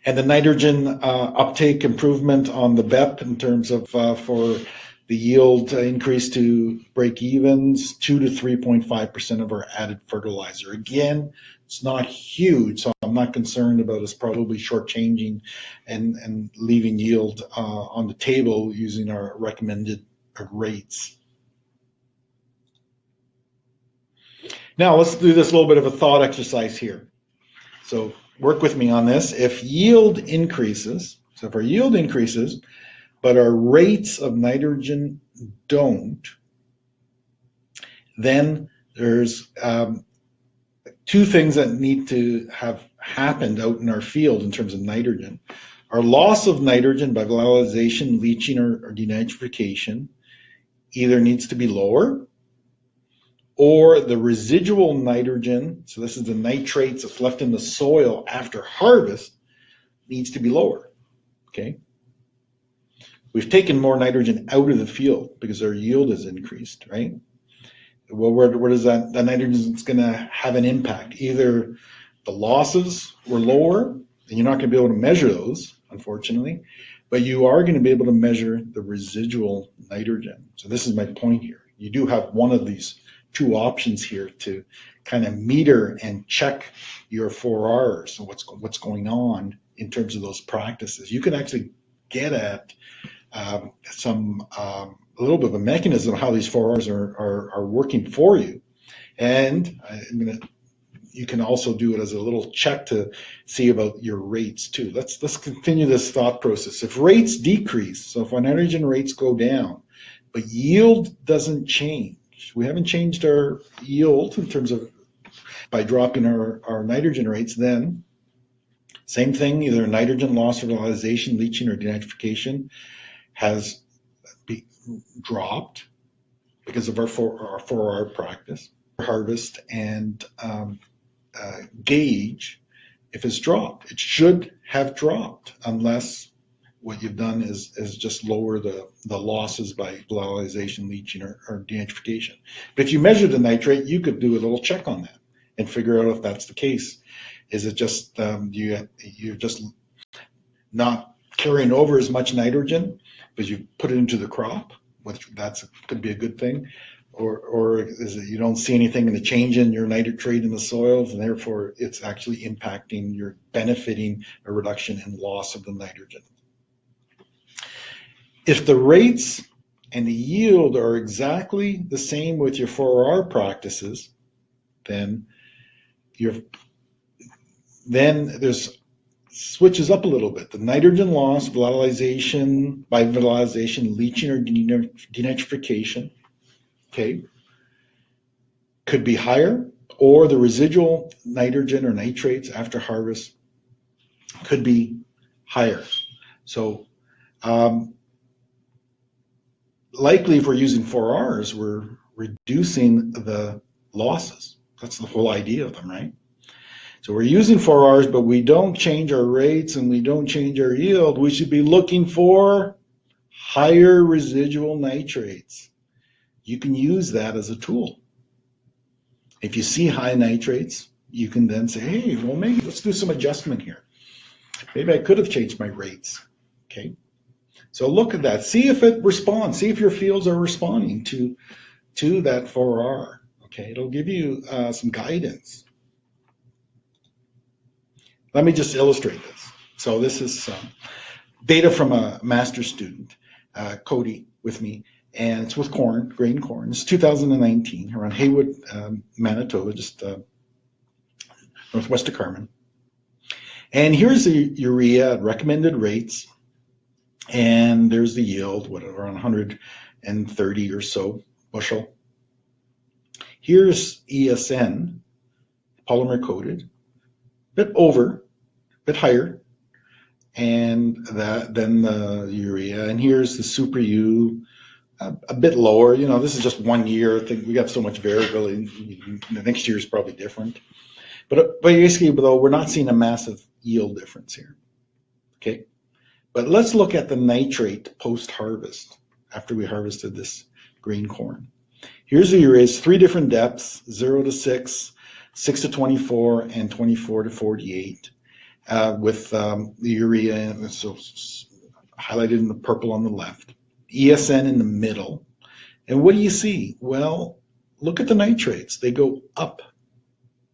And the nitrogen uptake improvement on the BEP in terms of for The yield increased to break evens, 2 to 3.5% of our added fertilizer. Again, it's not huge, so I'm not concerned about us probably shortchanging and leaving yield on the table using our recommended rates. Now let's do this little bit of a thought exercise here. So work with me on this. If yield increases, so if our yield increases, but our rates of nitrogen don't, then there's two things that need to have happened out in our field in terms of nitrogen. Our loss of nitrogen by volatilization, leaching, or denitrification either needs to be lower, or the residual nitrogen, so this is the nitrates that's left in the soil after harvest, needs to be lower, okay? We've taken more nitrogen out of the field because our yield has increased, right? Well, where does that nitrogen is going to have an impact? Either the losses were lower, and you're not going to be able to measure those, unfortunately, but you are going to be able to measure the residual nitrogen. So this is my point here. You do have one of these two options here to kind of meter and check your 4Rs, so what's going on in terms of those practices. You can actually get at a little bit of a mechanism of how these 4Rs are working for you. And you can also do it as a little check to see about your rates too. Let's continue this thought process. If rates decrease, so if our nitrogen rates go down, but yield doesn't change, we haven't changed our yield in terms of by dropping our nitrogen rates, then same thing, either nitrogen loss, fertilization, leaching, or denitrification has dropped because of our 4R practice. Harvest and gauge, if it's dropped, it should have dropped unless what you've done is just lower the losses by volatilization, leaching, or denitrification. But if you measure the nitrate, you could do a little check on that and figure out if that's the case. Is it just you're just not carrying over as much nitrogen because you put it into the crop, which could be a good thing, or is it you don't see anything in the change in your nitrate in the soils, and therefore it's actually impacting, you're benefiting a reduction in loss of the nitrogen. If the rates and the yield are exactly the same with your 4R practices, then there's switches up a little bit. The nitrogen loss, volatilization, by volatilization, leaching, or denitrification, okay, could be higher, or the residual nitrogen or nitrates after harvest could be higher. So likely if we're using 4Rs, we're reducing the losses. That's the whole idea of them, right? So we're using 4Rs, but we don't change our rates and we don't change our yield. We should be looking for higher residual nitrates. You can use that as a tool. If you see high nitrates, you can then say, hey, well, maybe let's do some adjustment here. Maybe I could have changed my rates, okay? So look at that. See if it responds. See if your fields are responding to that 4R, okay? It'll give you some guidance. Let me just illustrate this. So this is data from a master's student, Cody, with me, and it's with corn, grain corn. It's 2019 around Haywood, Manitoba, just northwest of Carmen. And here's the urea at recommended rates, and there's the yield, whatever, around 130 or so bushel. Here's ESN, polymer coated, bit higher, and then the urea. And here's the super U, a bit lower. You know, this is just 1 year. I think we got so much variability. The next year is probably different. But basically, though, we're not seeing a massive yield difference here. Okay, but let's look at the nitrate post-harvest after we harvested this green corn. Here's the urea. It's 3 different depths: 0 to 6, 6 to 24, and 24 to 48. With the urea, so highlighted in the purple on the left. ESN in the middle. And what do you see? Well, look at the nitrates. They go up.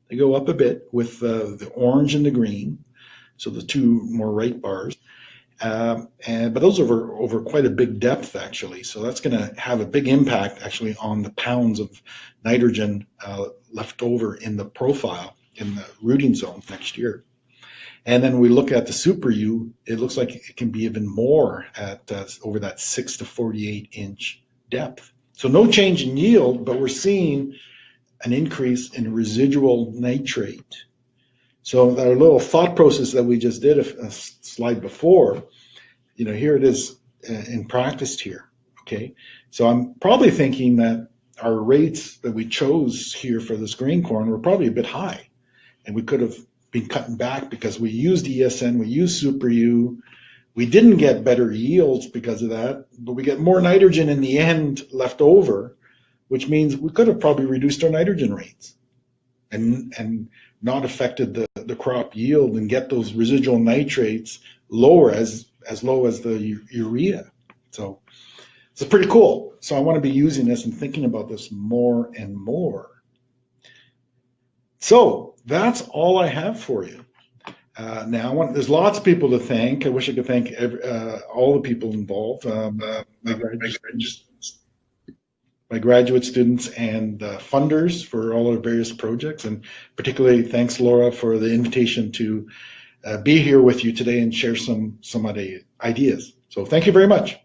They go up a bit with the orange and the green, so the two more right bars. But those over quite a big depth, actually. So that's going to have a big impact, actually, on the pounds of nitrogen left over in the profile in the rooting zone next year. And then we look at the Super U, it looks like it can be even more at over that 6 to 48 inch depth. So no change in yield, but we're seeing an increase in residual nitrate. So our little thought process that we just did a slide before, here it is in practice here, okay? So I'm probably thinking that our rates that we chose here for this green corn were probably a bit high, and we could have been cutting back because we used ESN, we used Super U. We didn't get better yields because of that, but we get more nitrogen in the end left over, which means we could have probably reduced our nitrogen rates and not affected the crop yield and get those residual nitrates lower, as low as the urea. So it's pretty cool. So I want to be using this and thinking about this more and more. So that's all I have for you. Now, there's lots of people to thank. I wish I could thank all the people involved, my graduate students and funders for all our various projects, and particularly thanks, Laura, for the invitation to be here with you today and share some ideas. So thank you very much.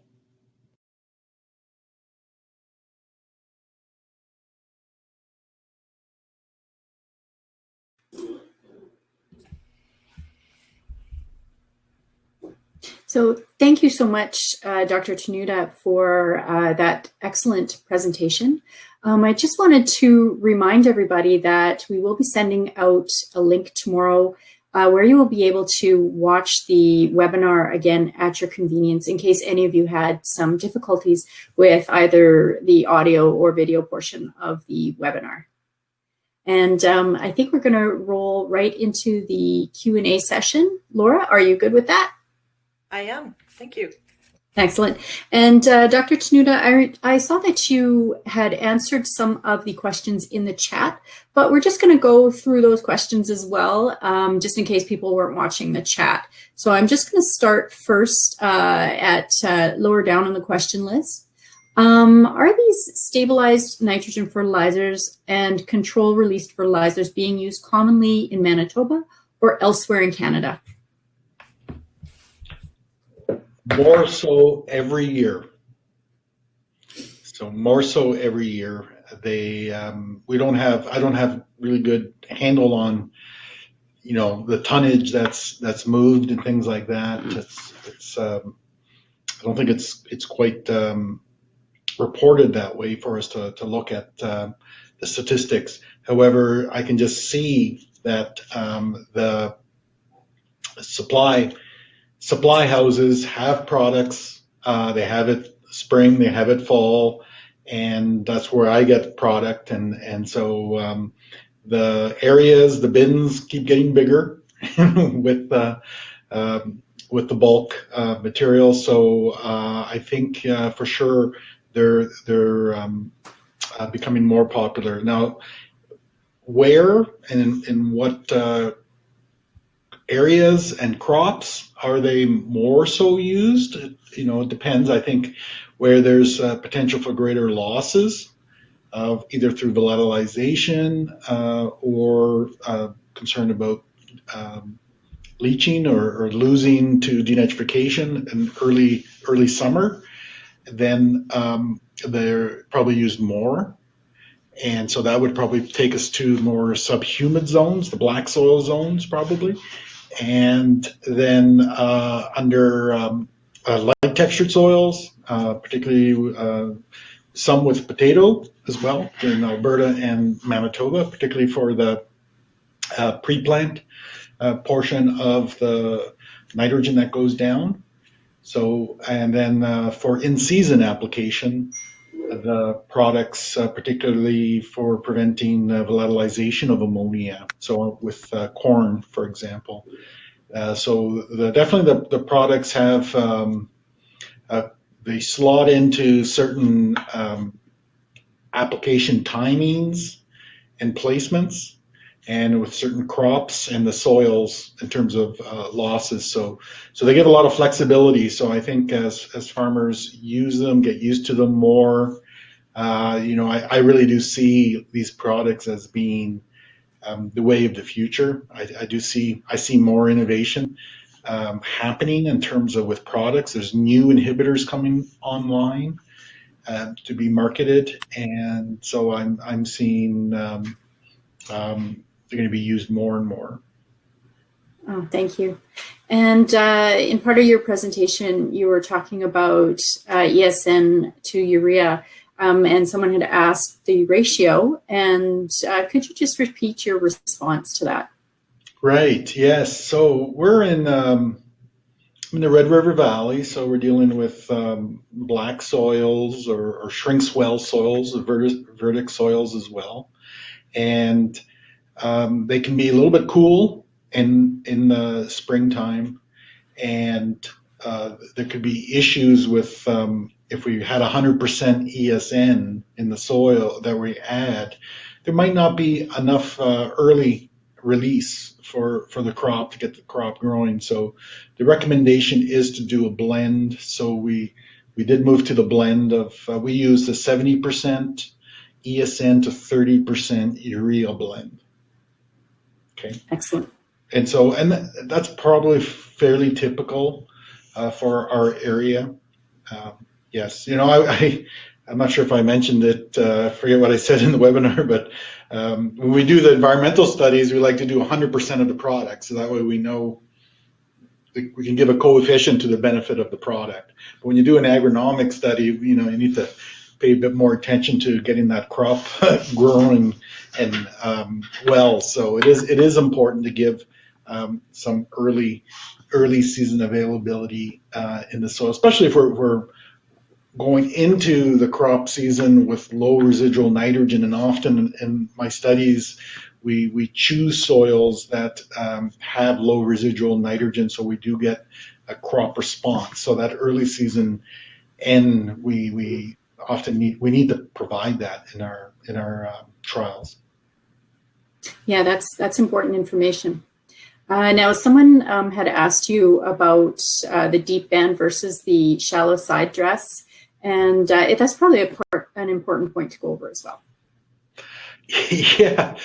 So thank you so much, Dr. Tenuta, for that excellent presentation. I just wanted to remind everybody that we will be sending out a link tomorrow where you will be able to watch the webinar again at your convenience in case any of you had some difficulties with either the audio or video portion of the webinar. And I think we're going to roll right into the Q&A session. Laura, are you good with that? I am. Thank you. Excellent. And Dr. Tenuta, I saw that you had answered some of the questions in the chat, but we're just going to go through those questions as well, just in case people weren't watching the chat. So I'm just going to start first at lower down on the question list. Are these stabilized nitrogen fertilizers and control released fertilizers being used commonly in Manitoba or elsewhere in Canada? More so every year. So more so every year. I don't have really good handle on, the tonnage that's moved and things like that. I don't think it's quite reported that way for us to look at the statistics. However, I can just see that the supply houses have products. They have it spring, they have it fall, and that's where I get product. And so the areas, the bins keep getting bigger with the bulk material. So I think for sure they're becoming more popular now. Where and in what areas and crops are they more so used? It depends. I think where there's potential for greater losses of either through volatilization or concern about leaching or losing to denitrification in early summer, then they're probably used more. And so that would probably take us to more subhumid zones, the black soil zones probably. And then under light textured soils, particularly some with potato as well in Alberta and Manitoba, particularly for the pre-plant portion of the nitrogen that goes down. So, and then for in-season application, the products, particularly for preventing volatilization of ammonia. So with corn, for example. So definitely the products have they slot into certain application timings and placements, and with certain crops and the soils in terms of losses. So they give a lot of flexibility. So I think as farmers use them, get used to them more, I really do see these products as being the way of the future. I see more innovation happening in terms of with products. There's new inhibitors coming online to be marketed, and so I'm seeing they're going to be used more and more. Oh, thank you. And in part of your presentation, you were talking about ESN to urea, and someone had asked the ratio. And could you just repeat your response to that? Right. Yes. So we're in the Red River Valley, so we're dealing with black soils or shrink swell soils, verdict soils as well, and they can be a little bit cool in the springtime, and there could be issues with if we had 100% ESN in the soil that we add, there might not be enough early release for the crop to get the crop growing. So the recommendation is to do a blend. So we did move to the blend of we use the 70% ESN to 30% urea blend. Okay. Excellent. And so, that's probably fairly typical for our area. Yes, I'm not sure if I mentioned it. I forget what I said in the webinar, but when we do the environmental studies, we like to do 100% of the product, so that way we know we can give a coefficient to the benefit of the product. But when you do an agronomic study, you need to pay a bit more attention to getting that crop growing and well. So it is important to give some early season availability in the soil, especially if we're going into the crop season with low residual nitrogen. And often in my studies, we choose soils that have low residual nitrogen, so we do get a crop response. So that early season, and we often need to provide that in our trials. Yeah, that's important information. Now, someone had asked you about the deep band versus the shallow side dress, and that's probably an important point to go over as well. Yeah,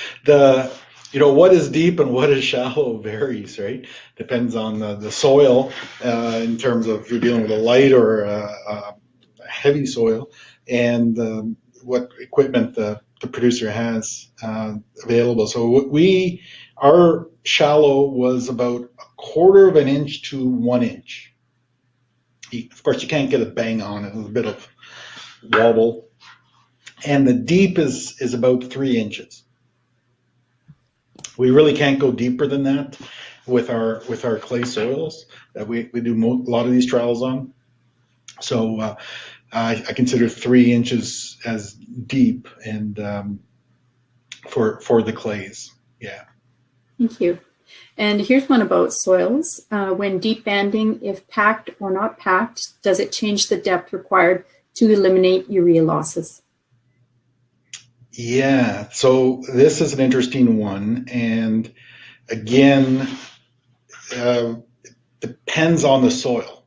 what is deep and what is shallow varies, right? Depends on the soil in terms of if you're dealing with a light or a heavy soil, and what equipment the producer has available. So our shallow was about 1/4 of an inch to 1 inch. Of course, you can't get a bang on it. There's a bit of wobble. And the deep is about 3 inches. We really can't go deeper than that with our clay soils that we do a lot of these trials on. So I consider 3 inches as deep, and for the clays. Yeah. Thank you. And here's one about soils. When deep banding, if packed or not packed, does it change the depth required to eliminate urea losses? Yeah, so this is an interesting one, and again, depends on the soil.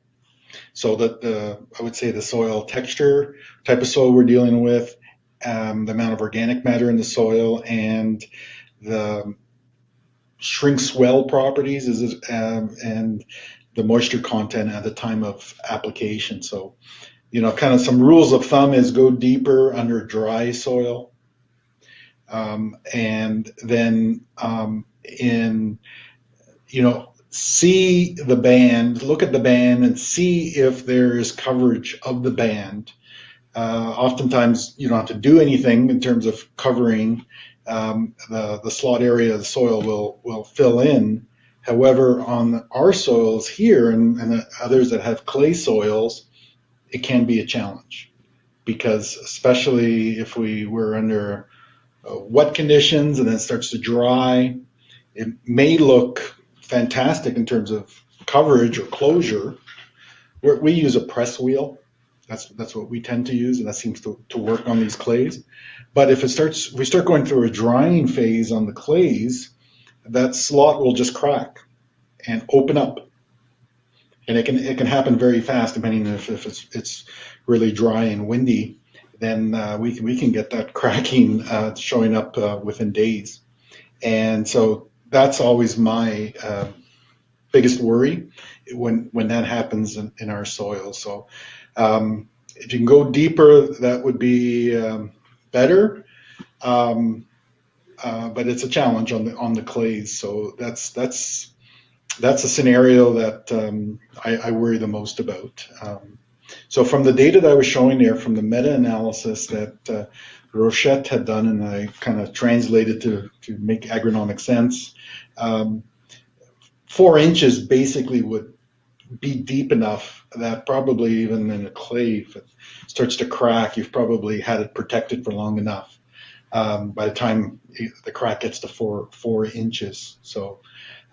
So that I would say the soil texture, type of soil we're dealing with, the amount of organic matter in the soil, and the shrink swell properties and the moisture content at the time of application. So, kind of some rules of thumb is go deeper under dry soil, and then see the band, look at the band, and see if there is coverage of the band. Oftentimes, you don't have to do anything in terms of covering. The slot area of the soil will fill in. However, on our soils here and others that have clay soils, it can be a challenge, because especially if we were under wet conditions and then it starts to dry, it may look fantastic in terms of coverage or closure. We use a press wheel, That's what we tend to use, and that seems to work on these clays. But if we start going through a drying phase on the clays, that slot will just crack and open up, and it can happen very fast depending if it's really dry and windy. Then we can get that cracking showing up within days, and so that's always my biggest worry when that happens in our soil. So if you can go deeper, that would be better. But it's a challenge on the clays. So that's a scenario that I worry the most about. So from the data that I was showing there, from the meta-analysis that Rochette had done, and I kind of translated to make agronomic sense, 4 inches basically would be deep enough that probably even in a clay, if it starts to crack, you've probably had it protected for long enough by the time the crack gets to 4 inches. So,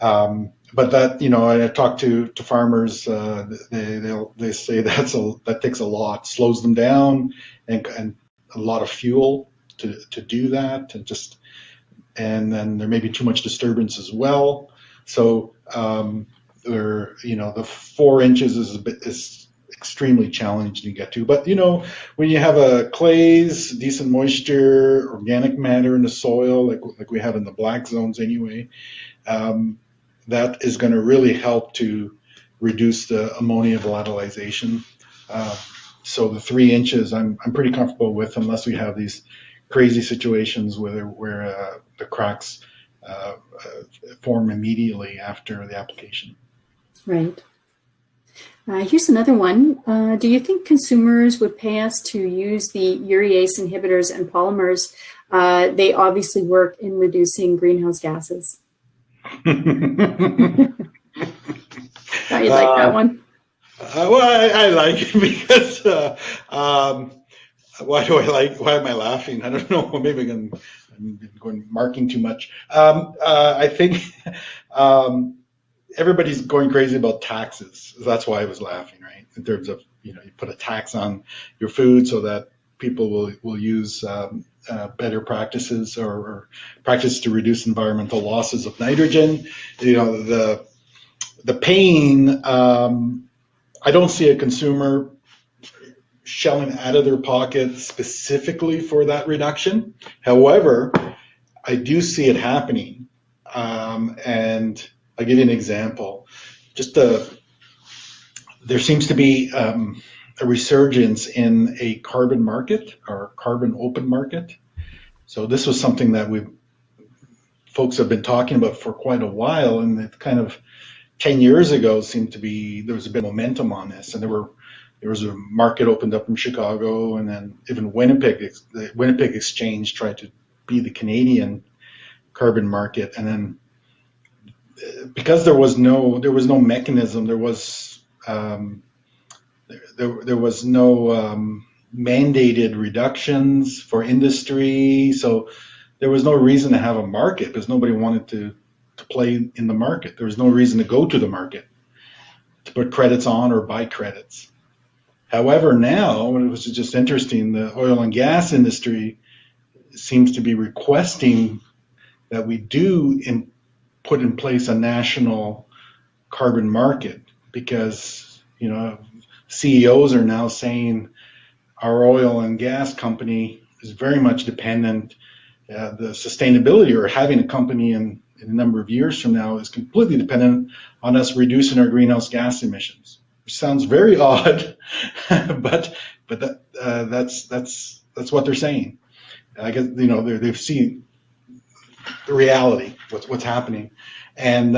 but that, I talk to farmers, they say that takes a lot, slows them down, and a lot of fuel to do that, and then there may be too much disturbance as well. So the 4 inches is extremely challenging to get to. But when you have a clays, decent moisture, organic matter in the soil, like we have in the black zones anyway, that is going to really help to reduce the ammonia volatilization. So the 3 inches, I'm pretty comfortable with, unless we have these crazy situations where the cracks form immediately after the application. Right. Here's another one. Do you think consumers would pay us to use the urease inhibitors and polymers? They obviously work in reducing greenhouse gases. Thought you'd like that one. Well, I like it because why am I laughing? I don't know. Maybe I'm going marking too much. I think everybody's going crazy about taxes. That's why I was laughing, right? In terms of, you put a tax on your food so that people will use better practices or practices to reduce environmental losses of nitrogen. The pain, I don't see a consumer shelling out of their pocket specifically for that reduction. However, I do see it happening. And I'll give you an example. There seems to be a resurgence in a carbon market or carbon open market. So this was something that folks have been talking about for quite a while, and it kind of 10 years ago seemed to be, there was a bit of momentum on this, and there was a market opened up in Chicago, and then even the Winnipeg Exchange tried to be the Canadian carbon market, and then because there was no mechanism, there was no mandated reductions for industry, so there was no reason to have a market because nobody wanted to play in the market. There was no reason to go to the market to put credits on or buy credits. However, now, it was just interesting, the oil and gas industry seems to be requesting that we do put in place a national carbon market, because CEOs are now saying our oil and gas company is very much dependent. The sustainability, or having a company in a number of years from now, is completely dependent on us reducing our greenhouse gas emissions. Which sounds very odd, but that's what they're saying. I guess they've seen the reality, what's happening, and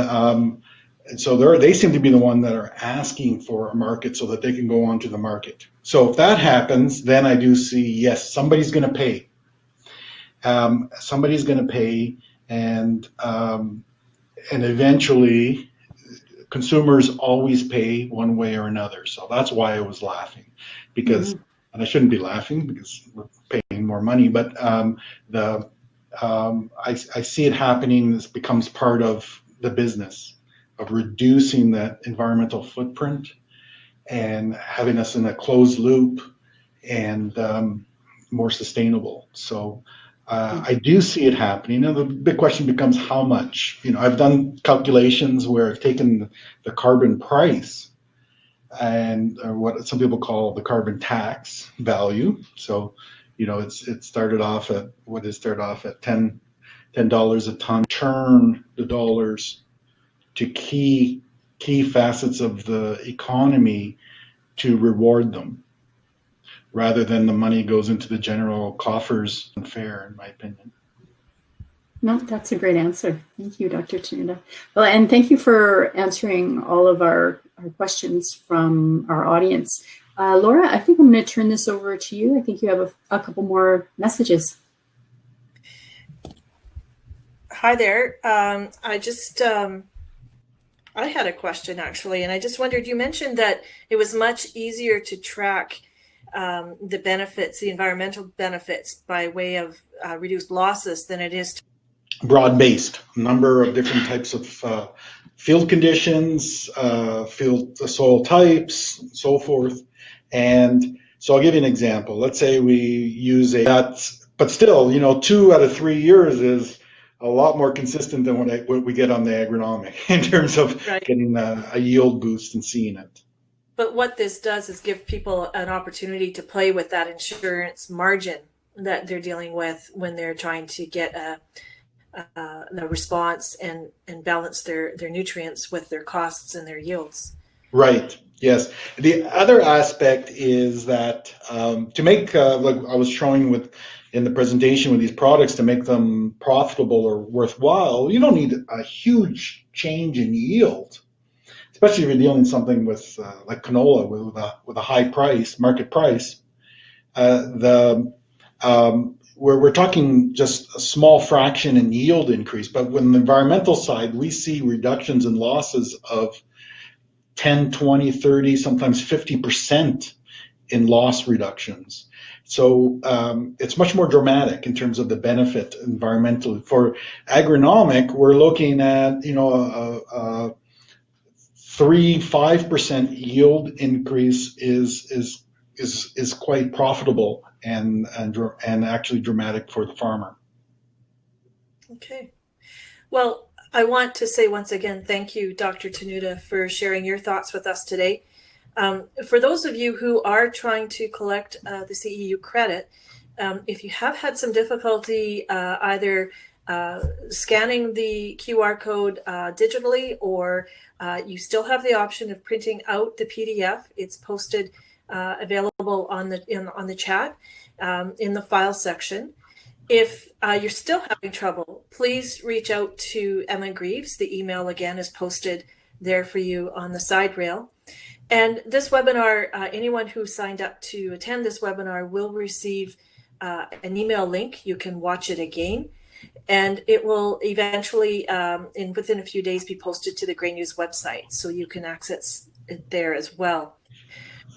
so they seem to be the one that are asking for a market so that they can go onto the market. So if that happens, then I do see, yes, somebody's going to pay. Somebody's going to pay, and eventually consumers always pay one way or another. So that's why I was laughing, because, and I shouldn't be laughing because we're paying more money, but I see it happening. This becomes part of the business of reducing that environmental footprint. and having us in a closed loop and more sustainable. So I do see it happening. And the big question becomes how much. I've done calculations where I've taken the carbon price and what some people call the carbon tax value. So, it started off at $10 a ton. Turn the dollars to key facets of the economy to reward them, rather than the money goes into the general coffers. Unfair, in my opinion. No, that's a great answer. Thank you, Dr. Tenuta. Well, and thank you for answering all of our questions from our audience. Laura, I think I'm going to turn this over to you. I think you have a couple more messages. Hi there. I had a question actually, and I just wondered, you mentioned that it was much easier to track the benefits, the environmental benefits by way of reduced losses than it is to broad-based number of different types of field conditions, field soil types, so forth. And so I'll give you an example. Let's say we use but still, 2 out of 3 years is a lot more consistent than what we get on the agronomic in terms of getting a yield boost and seeing it. But what this does is give people an opportunity to play with that insurance margin that they're dealing with when they're trying to get the response and balance their nutrients with their costs and their yields. Right. Yes. The other aspect is that to make, like I was showing in the presentation with these products, to make them profitable or worthwhile, you don't need a huge change in yield, especially if you're dealing with something with like canola with a high price, market price. We're talking just a small fraction in yield increase, but when the environmental side, we see reductions in losses of 10, 20, 30, sometimes 50% in loss reductions. So it's much more dramatic in terms of the benefit environmentally. For agronomic, we're looking at 3-5% yield increase is quite profitable and actually dramatic for the farmer. Okay. Well, I want to say once again, thank you, Dr. Tenuta, for sharing your thoughts with us today. For those of you who are trying to collect the CEU credit, if you have had some difficulty either scanning the QR code digitally, or you still have the option of printing out the PDF, it's posted available on the chat in the file section. If you're still having trouble, please reach out to Emma Greaves. The email again is posted there for you on the side rail. And this webinar, anyone who signed up to attend this webinar will receive an email link. You can watch it again, and it will eventually, within a few days, be posted to the Grainews website, so you can access it there as well.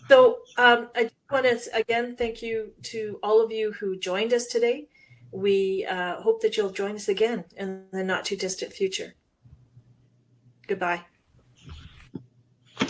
So I want to again thank you to all of you who joined us today. We hope that you'll join us again in the not too distant future. Goodbye.